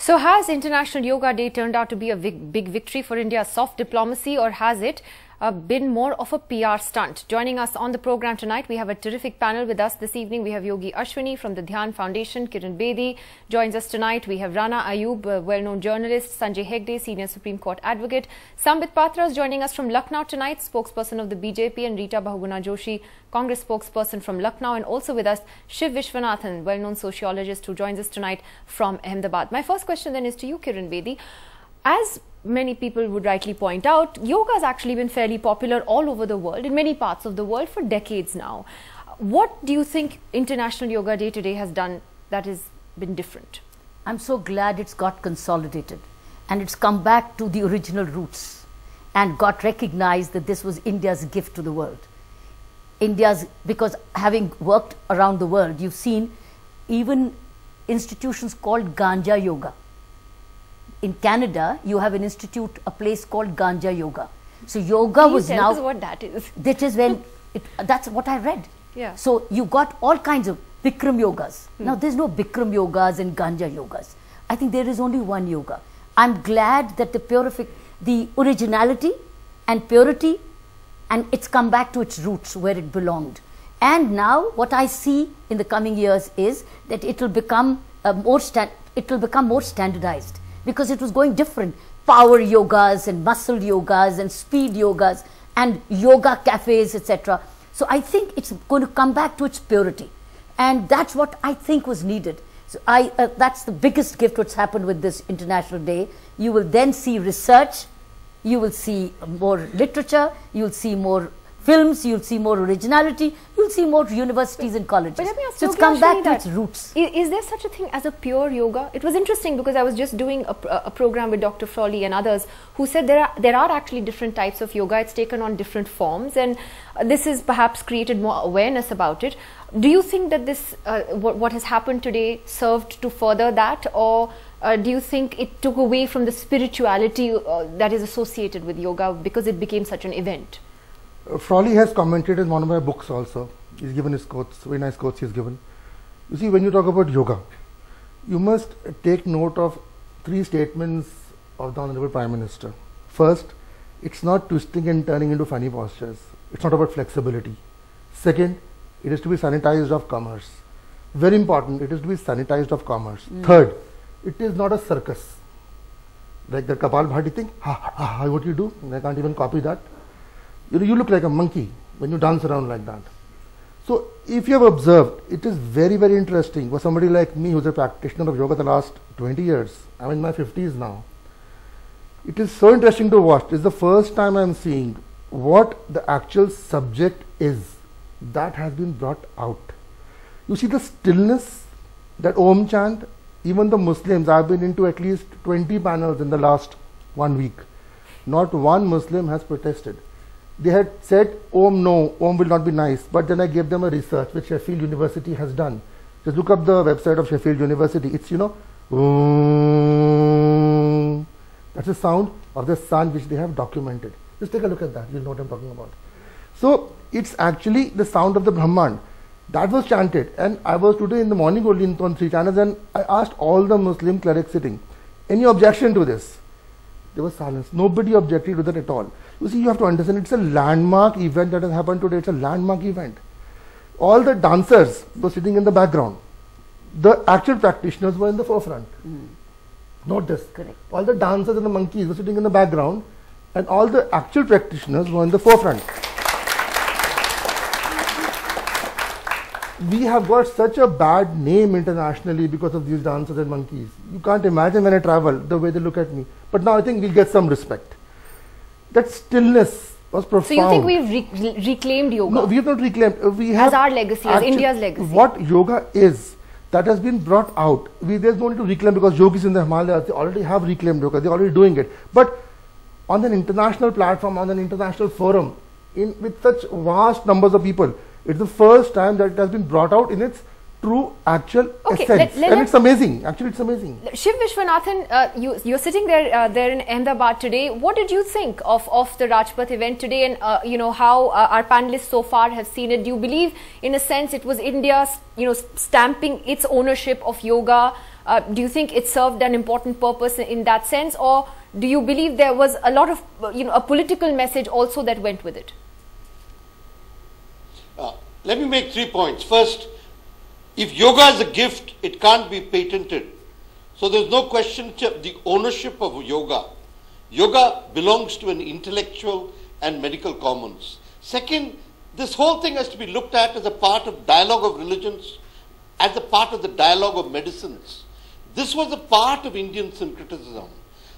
So has International Yoga Day turned out to be a big victory for India's soft diplomacy, or has it been more of a PR stunt? Joining us on the program tonight, we have a terrific panel with us this evening. We have Yogi Ashwini from the Dhyan Foundation. Kiran Bedi joins us tonight. We have Rana Ayub, a well-known journalist. Sanjay Hegde, senior Supreme Court advocate. Sambit Patra is joining us from Lucknow tonight, spokesperson of the BJP, and Rita Bahuguna Joshi, Congress spokesperson from Lucknow. And also with us, Shiv Vishwanathan, well-known sociologist, who joins us tonight from Ahmedabad. My first question then is to you, Kiran Bedi. As many people would rightly point out, yoga has actually been fairly popular all over the world, in many parts of the world, for decades now. What do you think International Yoga Day today has done that has been different? I'm so glad it's got consolidated and it's come back to the original roots and got recognized that this was India's gift to the world. Because having worked around the world, you've seen even institutions called Ganja Yoga. In Canada, you have an institute, a place called Ganja Yoga. So yoga was now. Tell us what that is. That is when that's what I read. Yeah. So you got all kinds of Bikram yogas. Now there's no Bikram yogas and Ganja yogas. I think there is only one yoga. I'm glad that the originality and purity, and it's come back to its roots where it belonged. And now what I see in the coming years is that it will become more standardized. Because it was going different, power yogas and muscle yogas and speed yogas and yoga cafes, etc. So I think it's going to come back to its purity, and that's what I think was needed. So that's the biggest gift what's happened with this International Day. You will then see research, you will see more literature, you will see more films, you'll see more originality, you'll see more universities and colleges. But let me ask so it's come back to its roots. Is there such a thing as a pure yoga? It was interesting because I was just doing a program with Dr. Frawley and others who said there are actually different types of yoga. It's taken on different forms, and this has perhaps created more awareness about it. Do you think that this, what has happened today, served to further that, or do you think it took away from the spirituality that is associated with yoga because it became such an event? Frawley has commented in one of my books also. He's given his quotes, very nice quotes he's given. You see, when you talk about yoga, you must take note of three statements of the Honorable Prime Minister. First, it's not twisting and turning into funny postures. It's not about flexibility. Second, it is to be sanitized of commerce. Very important, it is to be sanitized of commerce. Third, it is not a circus. Like the Kapal Bhati thing, what you do, I can't even copy that. You look like a monkey when you dance around like that. So if you have observed, it is very, very interesting for somebody like me who's a practitioner of yoga the last 20 years. I'm in my 50s now. It is so interesting to watch. It's the first time I'm seeing what the actual subject is that has been brought out. You see the stillness, that Om chant. Even the Muslims, I've been into at least 20 panels in the last 1 week. Not one Muslim has protested. They had said, Om no, Om will not be nice. But then I gave them a research which Sheffield University has done. Just look up the website of Sheffield University. It's, Om. That's the sound of the sun which they have documented. Just take a look at that. You'll know what I'm talking about. So it's actually the sound of the Brahman. That was chanted. And I was today in the morning only on 3 channels, and I asked all the Muslim clerics sitting, any objection to this? There was silence. Nobody objected to that at all. You see, you have to understand, it's a landmark event that has happened today. It's a landmark event. All the dancers were sitting in the background. The actual practitioners were in the forefront. Note this. Correct. All the dancers and the monkeys were sitting in the background, and all the actual practitioners were in the forefront. We have got such a bad name internationally because of these dancers and monkeys. You can't imagine when I travel the way they look at me. But now I think we'll get some respect. That stillness was profound. So you think we've reclaimed yoga? No, we have not reclaimed. We have as our legacy, as India's legacy. What yoga is, that has been brought out. There's no need to reclaim because yogis in the Himalayas, they already have reclaimed yoga. They're already doing it. But on an international platform, on an international forum, with such vast numbers of people, it's the first time that it has been brought out in its true actual essence. And it's amazing. Actually, it's amazing. Shiv Vishwanathan, you're sitting there in Ahmedabad today. What did you think of the Rajpath event today, and how our panelists so far have seen it? Do you believe, in a sense, it was India, stamping its ownership of yoga Do you think it served an important purpose in that sense, or do you believe there was a lot of, a political message also that went with it? Let me make 3 points. First, if yoga is a gift, it can't be patented. So there's no question of the ownership of yoga. Yoga belongs to an intellectual and medical commons. Second, this whole thing has to be looked at as a part of dialogue of religions, as a part of the dialogue of medicines. This was a part of Indian syncretism.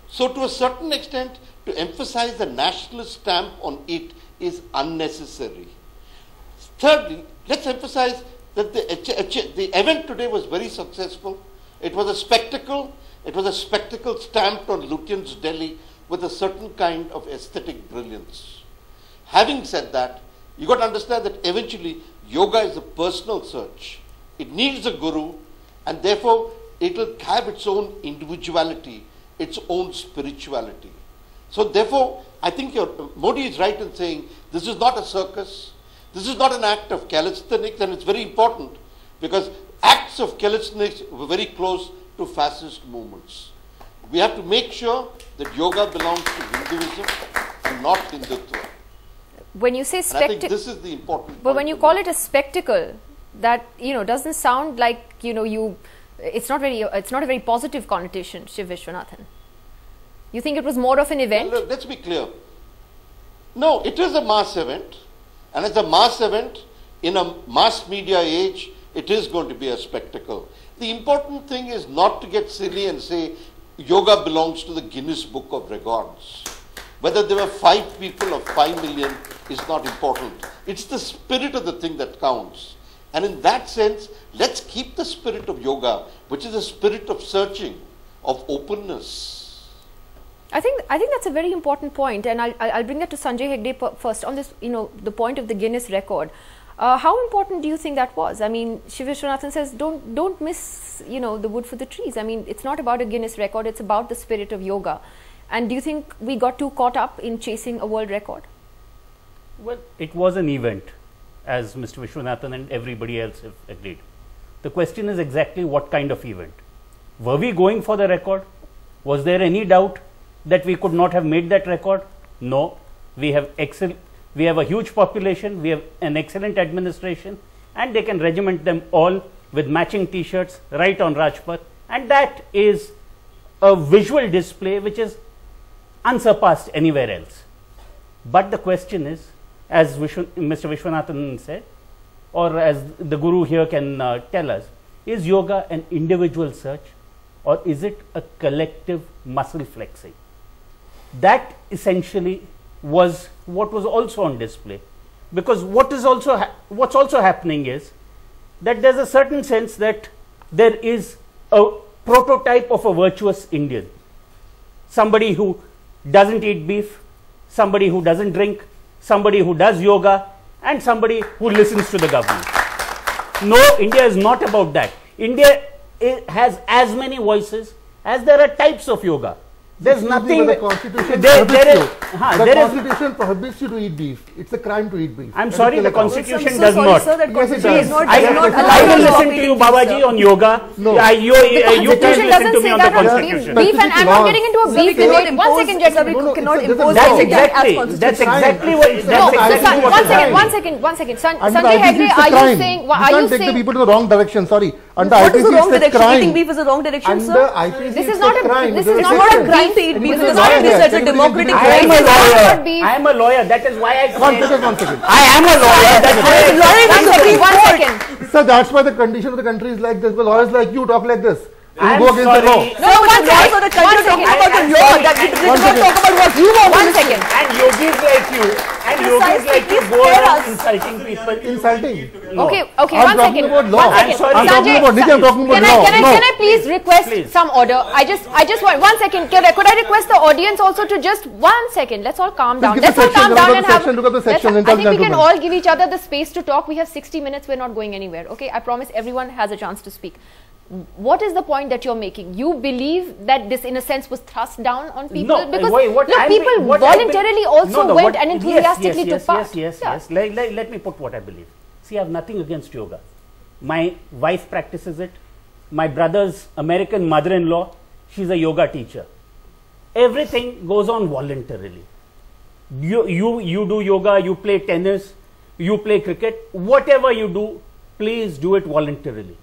So to a certain extent, to emphasize the nationalist stamp on it is unnecessary. Thirdly, let's emphasize that the event today was very successful. It was a spectacle. It was a spectacle stamped on Lutyens' Delhi with a certain kind of aesthetic brilliance. Having said that, you got to understand that eventually yoga is a personal search. It needs a guru, and therefore it will have its own individuality, its own spirituality. So therefore, I think Modi is right in saying this is not a circus. This is not an act of calisthenics, and it's very important because acts of calisthenics were very close to fascist movements. We have to make sure that yoga belongs to Hinduism and not Hindutva. When you say spectacle, I think this is the important. But when you call it a spectacle, that doesn't sound like it's not a very positive connotation, Shiv Vishwanathan. You think it was more of an event? Well, let's be clear. No, it is a mass event, and as a mass event in a mass media age, it is going to be a spectacle. The important thing is not to get silly and say yoga belongs to the Guinness Book of Records. Whether there were 5 people or 5 million is not important. It's the spirit of the thing that counts. And in that sense, let's keep the spirit of yoga, which is a spirit of searching, of openness. I think that's a very important point, and I'll bring that to Sanjay Hegde first on this. The point of the Guinness record. How important do you think that was? I mean, Shiv Vishwanathan says don't miss the wood for the trees. I mean, it's not about a Guinness record; it's about the spirit of yoga. And do you think we got too caught up in chasing a world record? Well, it was an event, as Mr. Vishwanathan and everybody else have agreed. The question is exactly what kind of event. Were we going for the record? Was there any doubt that we could not have made that record? No. We have a huge population, we have an excellent administration, and they can regiment them all with matching t-shirts right on Rajpath, and that is a visual display which is unsurpassed anywhere else. But the question is, as Mr. Vishwanathan said, or as the Guru here can tell us, is yoga an individual search or is it a collective muscle flexing? That essentially was what was also on display, because what's also happening is that there's a certain sense that there is a prototype of a virtuous Indian, somebody who doesn't eat beef, somebody who doesn't drink, somebody who does yoga, and somebody who listens to the government. No, India is not about that. India has as many voices as there are types of yoga. There's nothing. The Constitution prohibits you to eat beef. It's a crime to eat beef. I'm sorry, the Constitution does not. Sir, that Yes, it Constitution does. I will listen to you, Babaji, on yoga. No. You can listen to me on the Constitution. Beef, and I'm not getting into a beef debate. One second, gentlemen. We cannot impose That's exactly what. One second. Sanjay Hegde, are you saying? You can't take the people to the wrong direction. Sorry. Under What is the wrong IPC, it's a direction? crime. Eating beef is the wrong direction, Under sir? IPC, This is it's not a crime. this There's is a not a section. crime to eat And beef. this This is is not lawyer a here. such a Can you democratic please right. I am a It's not lawyer. about beef. I am a lawyer. That is why I One say second. I am a lawyer. That's why I Lawyering is One second. Sir, that's why the condition of the country is like this. Because lawyers like you talk like this. You I'm go against the law. sorry. No, one second. So the country talking about the I'm law. sorry. That we did One not second. talk about what you want. One second. And yogis like you, go around insulting people. Insulting. No. Okay, I'm one talking second. about law. One second. I'm sorry. I'm talking about Nidhi, I'm talking about law. Can I please request Please. some order? I just want 1 second. Could I request the audience also to just 1 second? Let's all calm down. give the Let's all section, calm look down at and the have. section, look at the section and I tell think we can gentlemen. all give each other the space to talk. We have 60 minutes. We're not going anywhere. Okay, I promise everyone has a chance to speak. What is the point that you're making? You believe that this, in a sense, was thrust down on people? No, because what look, I'm people be- what voluntarily also No, went what- and enthusiastically took part. Yes. Yeah. Let me put what I believe. See, I have nothing against yoga. My wife practices it. my brother's American mother-in-law, she's a yoga teacher. Everything goes on voluntarily. You do yoga, you play tennis, you play cricket, whatever you do, please do it voluntarily.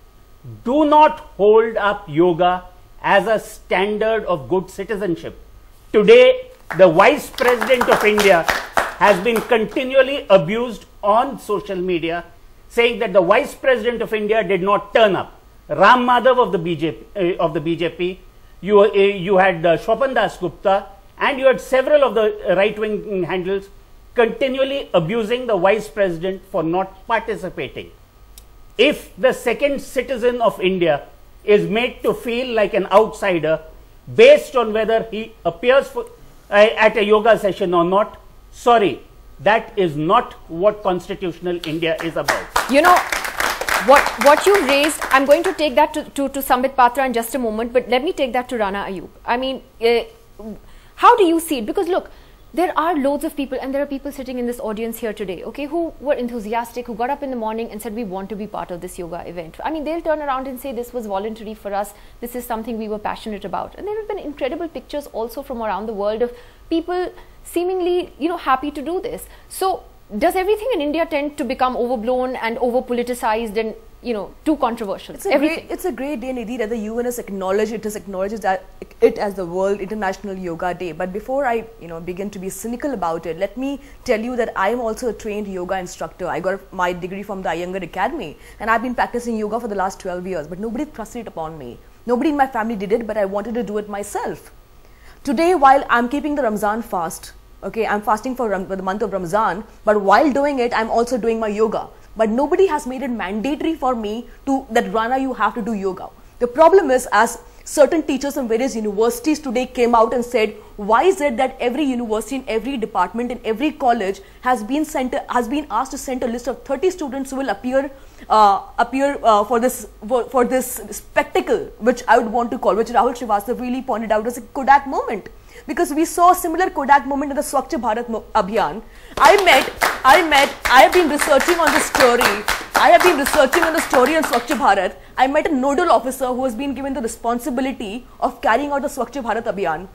Do not hold up yoga as a standard of good citizenship. Today, the Vice President of India has been continually abused on social media, saying that the Vice President of India did not turn up. Ram Madhav of the BJP, you had Shwapan Das Gupta, and you had several of the right-wing handles continually abusing the Vice President for not participating. If the second citizen of India is made to feel like an outsider based on whether he appears at a yoga session or not, sorry, that is not what constitutional India is about. You know, what you raised, I'm going to take that to Sambit Patra in just a moment, but let me take that to Rana Ayub. I mean, how do you see it? Because look, there are loads of people, and there are people sitting in this audience here today, okay, who were enthusiastic, who got up in the morning and said, we want to be part of this yoga event. I mean, they'll turn around and say, this was voluntary for us, this is something we were passionate about. And there have been incredible pictures also from around the world of people seemingly, you know, happy to do this. So does everything in India tend to become overblown and over politicized and, you know, too controversial? It's a great day, Nidhi, that the UN has acknowledged it as the World International Yoga Day. But before I, begin to be cynical about it, let me tell you that I am also a trained yoga instructor. I got my degree from the Iyengar Academy, and I've been practicing yoga for the last 12 years. But nobody thrusted it upon me. Nobody in my family did it, but I wanted to do it myself. Today, while I'm keeping the Ramzan fast, okay, I'm fasting for the month of Ramzan, but while doing it, I'm also doing my yoga. But nobody has made it mandatory for me that Rana, you have to do yoga. The problem is, as certain teachers from various universities today came out and said, why is it that every university, in every department, in every college has been asked to send a list of 30 students who will appear for this spectacle, which I would want to call, which Rahul Srivastava really pointed out as a Kodak moment. Because we saw a similar Kodak moment in the Swachh Bharat Abhiyan. I have been researching on the story. I have been researching on the story on Swachh Bharat. I met a nodal officer who has been given the responsibility of carrying out the Swachh Bharat Abhiyan.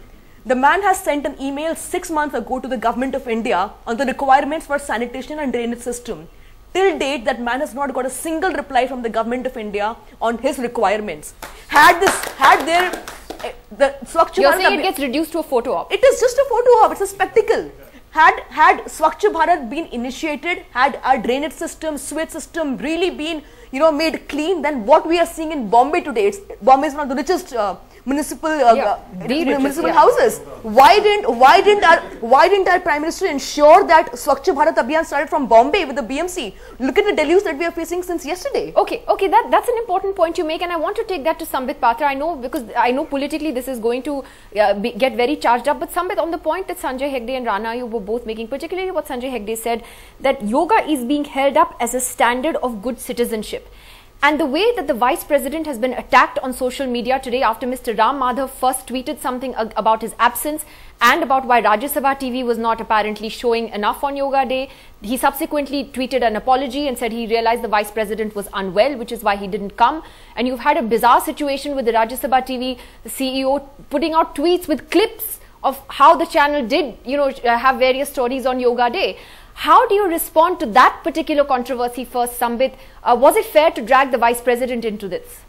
The man has sent an email 6 months ago to the government of India on the requirements for sanitation and drainage system. Till date, that man has not got a single reply from the government of India on his requirements. You're saying it gets reduced to a photo op? It is just a photo op. It's a spectacle. Had Swachh Bharat been initiated, had our drainage system, sewage system really been, made clean, then what we are seeing in Bombay today, Bombay is one of the richest municipal houses. Why didn't our Prime Minister ensure that Swachh Bharat Abhiyan started from Bombay with the BMC? Look at the deluge that we are facing since yesterday. Okay, that's an important point you make, and I want to take that to Sambit Patra. I know politically this is going to get very charged up, but Sambit, on the point that Sanjay Hegde and Rana, you were both making, particularly what Sanjay Hegde said, that yoga is being held up as a standard of good citizenship. And the way that the Vice President has been attacked on social media today after Mr. Ram Madhav first tweeted something about his absence and about why Rajya Sabha TV was not apparently showing enough on Yoga Day. He subsequently tweeted an apology and said he realized the Vice President was unwell, which is why he didn't come. And you've had a bizarre situation with the Rajya Sabha TV, the CEO putting out tweets with clips of how the channel did, have various stories on Yoga Day. How do you respond to that particular controversy first, Sambit? Was it fair to drag the Vice President into this?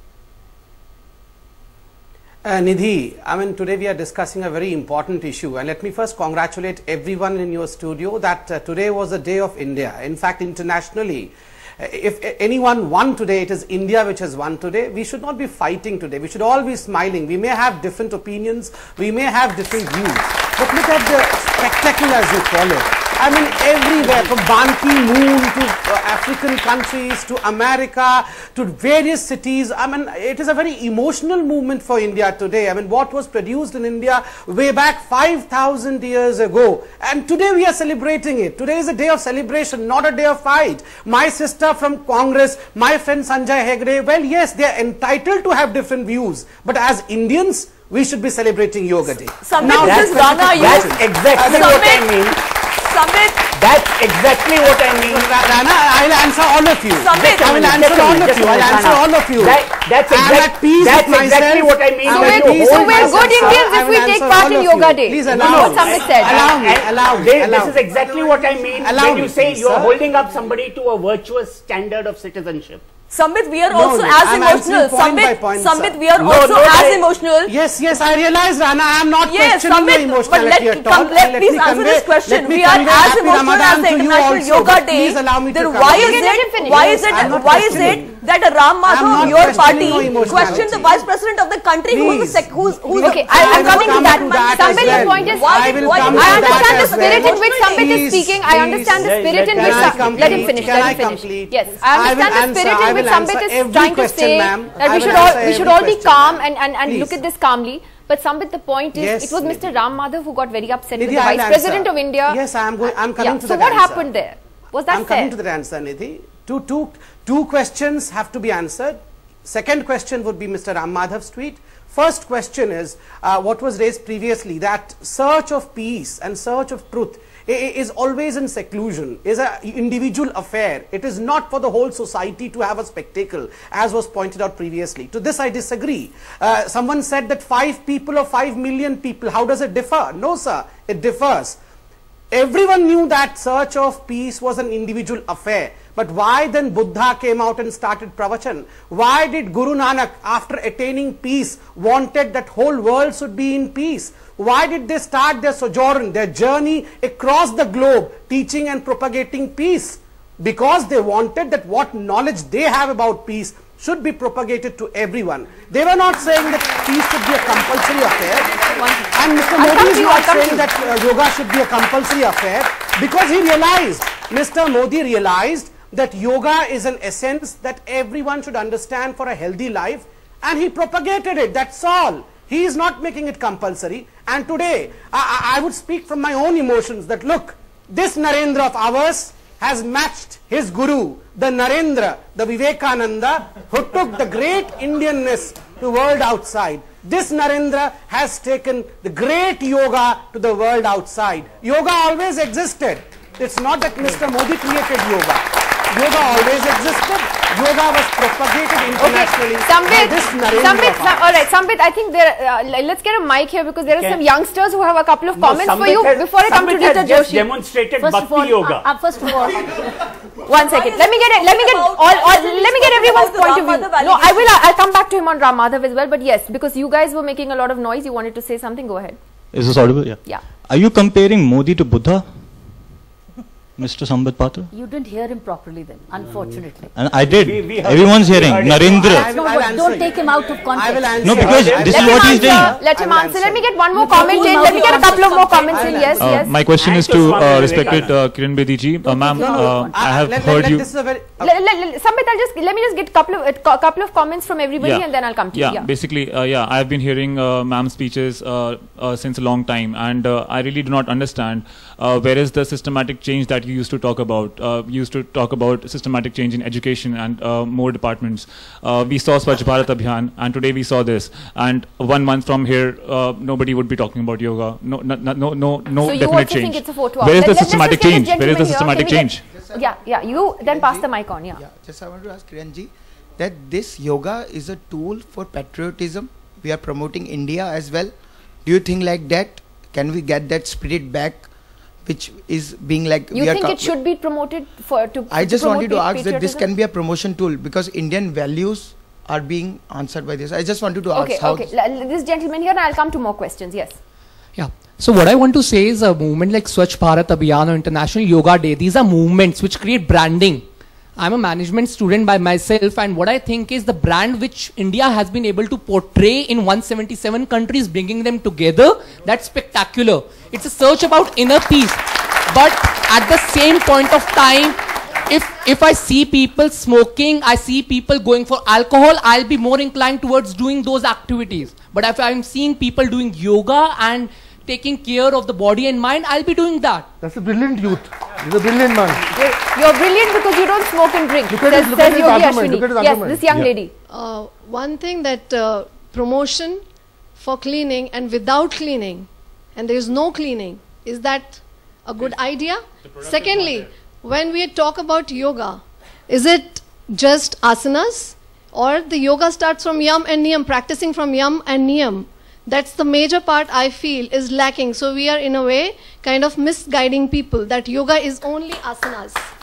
Nidhi, today we are discussing a very important issue, and let me first congratulate everyone in your studio that today was the Day of India. In fact, internationally, if anyone won today, it is India which has won today. We should not be fighting today. We should all be smiling. We may have different opinions. We may have different views. But look at the spectacle, as you call it. Everywhere, from Ban Ki-moon to African countries, to America, to various cities. It is a very emotional movement for India today. What was produced in India way back 5,000 years ago. And today we are celebrating it. Today is a day of celebration, not a day of fight. My sister from Congress, my friend Sanjay Hegde, well, yes, they are entitled to have different views. But as Indians, we should be celebrating Yoga Day. Now, that's exactly what I mean. Sambit. That's exactly what I mean. Rana, I'll answer all of you. Sambit. I will answer all of you. I'll answer all of you. That's exactly what I mean. So we're good Indians if we take part in Yoga Day. Please That's allow what Sambit said. Allow me. This is exactly what I mean when you say you are holding up somebody to a virtuous standard of citizenship. Sambit, we are also as emotional. Sambit, we are also as emotional. Yes, I realize, Rana, I am not questioning your emotionality at all. Please answer this question. We are as emotional as the International Yoga Day. Please allow me to Then why is it that a Ram Madhav, your party, questioned the Vice President of the country who's Okay, I'm coming to that. Sambit, your point is, I understand the spirit in which Sambit is speaking. I understand the spirit in which let him finish. Yes, I understand the spirit in which Sambit is trying to say that we should all be calm and look at this calmly. But Sambit, the point is, it was Mr. Ram Madhav who got very upset with the Vice President of India. Yes, I'm coming to that. So what happened there? Was that fair? I'm coming to that answer, Nidhi. Two questions have to be answered. Second question would be Mr. Ram Madhav's tweet. First question is what was raised previously, that search of peace and search of truth is always in seclusion, is an individual affair. It is not for the whole society to have a spectacle, as was pointed out previously. To this I disagree. Someone said that 5 people or 5 million people, how does it differ? No, sir, it differs. Everyone knew that search of peace was an individual affair. But why then Buddha came out and started pravachan? Why did Guru Nanak, after attaining peace, wanted that whole world should be in peace? Why did they start their sojourn, their journey across the globe, teaching and propagating peace? Because they wanted that what knowledge they have about peace should be propagated to everyone. They were not saying that peace should be a compulsory affair. And Mr. Modi is not saying that yoga should be a compulsory affair, because he realized, Mr. Modi realized that yoga is an essence that everyone should understand for a healthy life, and he propagated it. That's all. He is not making it compulsory. And today, I would speak from my own emotions that look, this Narendra of ours has matched his guru, the Narendra, the Vivekananda, who took the great Indianness to the world outside. This Narendra has taken the great yoga to the world outside. Yoga always existed. It's not that Mr. Modi created yoga. Yoga always existed. Yoga was propagated internationally. All right, Sambit, I think let's get a mic here, because there are some youngsters who have a couple of comments for you before I come to Rita Joshi. Demonstrated Bhakti Yoga. First of all, 1 second. Let me get everyone's point of view. No, I'll come back to him on Ram Madhav as well. But yes, because you guys were making a lot of noise, you wanted to say something. Go ahead. Is this audible? Yeah. Yeah. Are you comparing Modi to Buddha, Mr. Sambit Patra? you didn't hear him properly then, unfortunately. And I did. Everyone's hearing. Narendra. Don't take him out of context. I will answer. No, because this is what he's doing. Let him answer. Let me get one more comment in. Let me get a couple of more comments in. Yes, yes. My question is to respected Kiran Bedi ji. Ma'am, I have heard you. Sambit, let me just get a couple of comments from everybody, and then I'll come to you. Yeah, basically, I have been hearing ma'am's speeches since a long time, and I really do not understand where is the systematic change that you used to talk about. You used to talk about systematic change in education and more departments. We saw Swachh Bharat Abhiyan, and today we saw this. And 1 month from here, nobody would be talking about yoga. No So definite you also change. think it's a photo op? Where is the Let's systematic just get a change? Where is the gentleman here. systematic change? Yeah. You then pass the mic on. Yeah. Just I want to ask Kiran ji that this yoga is a tool for patriotism. We are promoting India as well. Do you think like that? Can we get that spirit back, which is being like? You think it should be promoted I just wanted to ask that this can be a promotion tool, because Indian values are being answered by this. I just wanted to ask how. Okay. This gentleman here, and I'll come to more questions. Yes. Yeah. So what I want to say is a movement like Swachh Bharat Abhiyan or International Yoga Day, these are movements which create branding. I'm a management student by myself, and what I think is the brand which India has been able to portray in 177 countries, bringing them together, that's spectacular. It's a search about inner peace. But at the same point of time, if I see people smoking, I see people going for alcohol, I'll be more inclined towards doing those activities. But if I'm seeing people doing yoga and taking care of the body and mind, I'll be doing that. That's a brilliant youth. He's a brilliant man. You're brilliant because you don't smoke and drink. Look at his argument. Yes, this young lady. One thing that promotion for cleaning and without cleaning, and there is no cleaning, is that a good idea? Secondly, when we talk about yoga, is it just asanas? Or the yoga starts from yam and niyam, practicing from yam and niyam? That's the major part I feel is lacking. So we are in a way kind of misguiding people that yoga is only asanas.